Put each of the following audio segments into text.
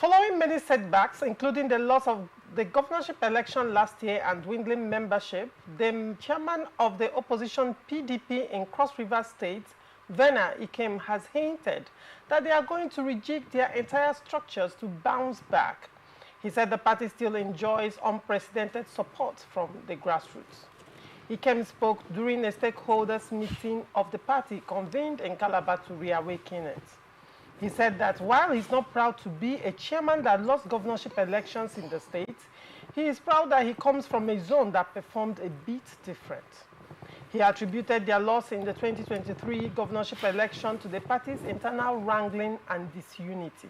Following many setbacks, including the loss of the governorship election last year and dwindling membership, the chairman of the opposition PDP in Cross River State, Verna Ikem, has hinted that they are going to rejig their entire structures to bounce back. He said the party still enjoys unprecedented support from the grassroots. Ikem spoke during a stakeholders meeting of the party convened in Calabar to reawaken it. He said that while he's not proud to be a chairman that lost governorship elections in the state, he is proud that he comes from a zone that performed a bit different. He attributed their loss in the 2023 governorship election to the party's internal wrangling and disunity.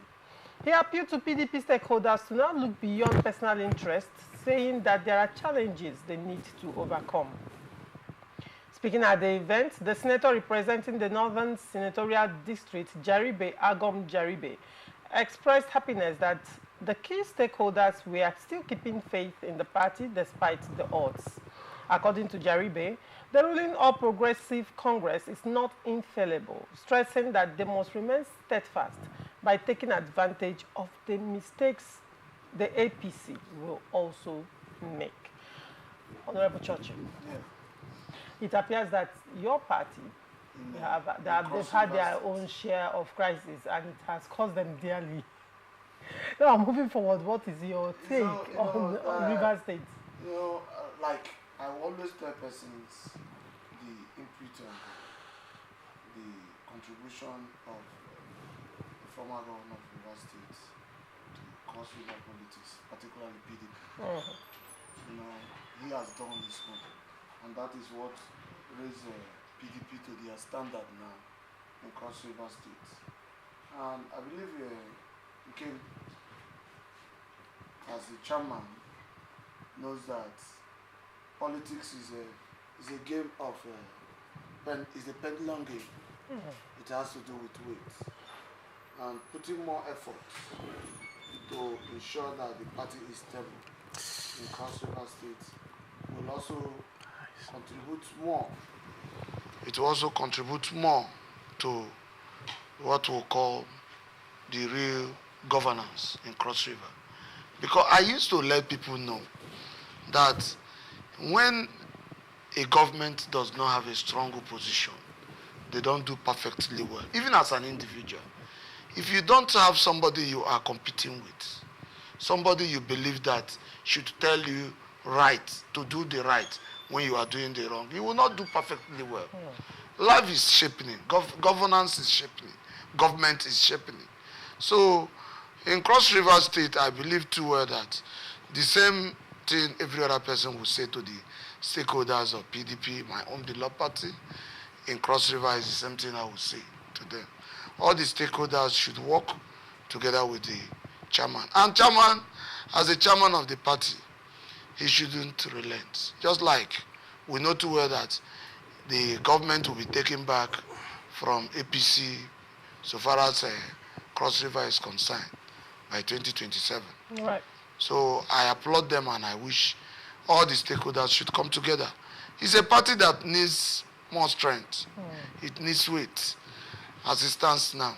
He appealed to PDP stakeholders to not look beyond personal interests, saying that there are challenges they need to overcome. Speaking at the event, the senator representing the Northern Senatorial District, Jaribe Agom Jaribe, expressed happiness that the key stakeholders were still keeping faith in the party despite the odds. According to Jaribe, the ruling All Progressive Congress is not infallible, stressing that they must remain steadfast by taking advantage of the mistakes the APC will also make. Honorable Churchill. Yeah. It appears that your party, they've had their own share of crisis and it has cost them dearly. Now, moving forward, what is your take on River State? Like I always tell persons, the input and the contribution of the former governor of River State to cross-river politics, particularly PDP. He has done his own. And that is what raised PDP to their standard now in Cross River State. And I believe Ikem, as the chairman, knows that politics is a game of is a pendulum game. It has to do with weight and putting more effort to ensure that the party is stable in Cross River State will also contribute more. It will also contribute more to what we'll call the real governance in Cross River. Because I used to let people know that when a government does not have a strong opposition, they don't do perfectly well, even as an individual. If you don't have somebody you are competing with, somebody you believe that should tell you right, to do the right, when you are doing the wrong, you will not do perfectly well. Life is shaping, governance is shaping, government is shaping. So in Cross River State, I believe too well that the same thing every other person will say to the stakeholders of PDP, my own beloved party, in Cross River is the same thing I will say to them. All the stakeholders should work together with the chairman. And chairman, as a chairman of the party, he shouldn't relent. Just like we know too well that the government will be taken back from APC so far as Cross River is concerned by 2027. Right. So I applaud them and I wish all the stakeholders should come together. It's a party that needs more strength. It needs weight as it stands now.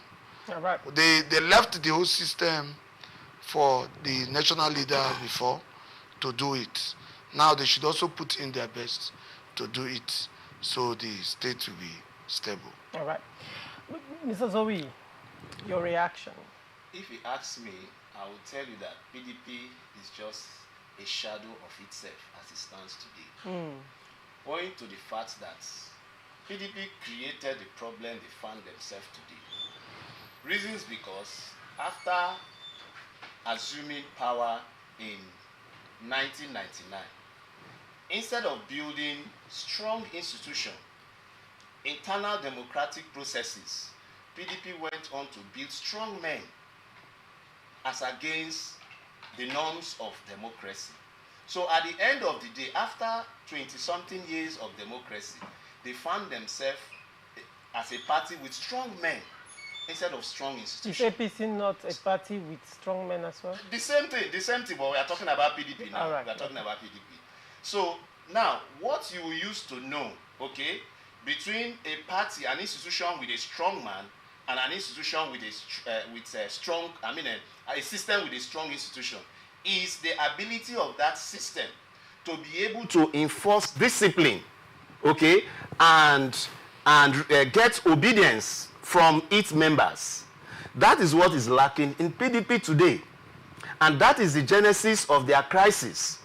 Right. They left the whole system for the national leader before to do it. Now they should also put in their best to do it so the state will be stable. All right. Mr. Zoe, your reaction? If you ask me, I will tell you that PDP is just a shadow of itself as it stands today. Owing to the fact that PDP created the problem they found themselves today. Reasons because after assuming power in 1999, instead of building strong institutions, internal democratic processes, PDP went on to build strong men as against the norms of democracy. So at the end of the day, after 20-something years of democracy, they found themselves as a party with strong men instead of strong institutions. Is APC not a party with strong men as well? The same thing, but we are talking about PDP now. Right. We are talking about PDP. So now, what you used to know, okay, between a party, an institution with a strong man and an institution with a strong, a system with a strong institution, is the ability of that system to be able to enforce discipline, okay, and get obedience from its members. That is what is lacking in PDP today. And that is the genesis of their crisis,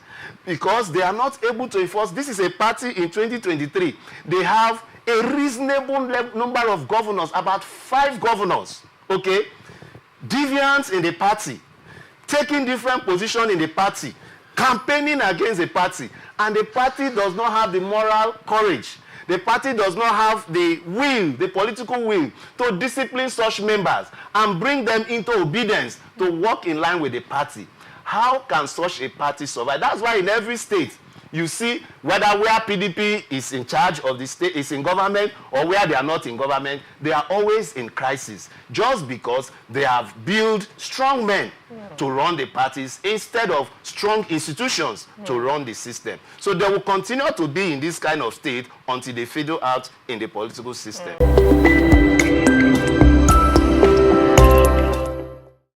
because they are not able to enforce. This is a party in 2023. They have a reasonable number of governors, about 5 governors, okay, deviants in the party, taking different positions in the party, campaigning against the party, and the party does not have the moral courage. The party does not have the will, the political will, to discipline such members and bring them into obedience to work in line with the party. How can such a party survive? That's why in every state, you see whether where PDP is in charge of the state, is in government, or where they are not in government, they are always in crisis, just because they have built strong men to run the parties instead of strong institutions to run the system. So they will continue to be in this kind of state until they fizzle out in the political system.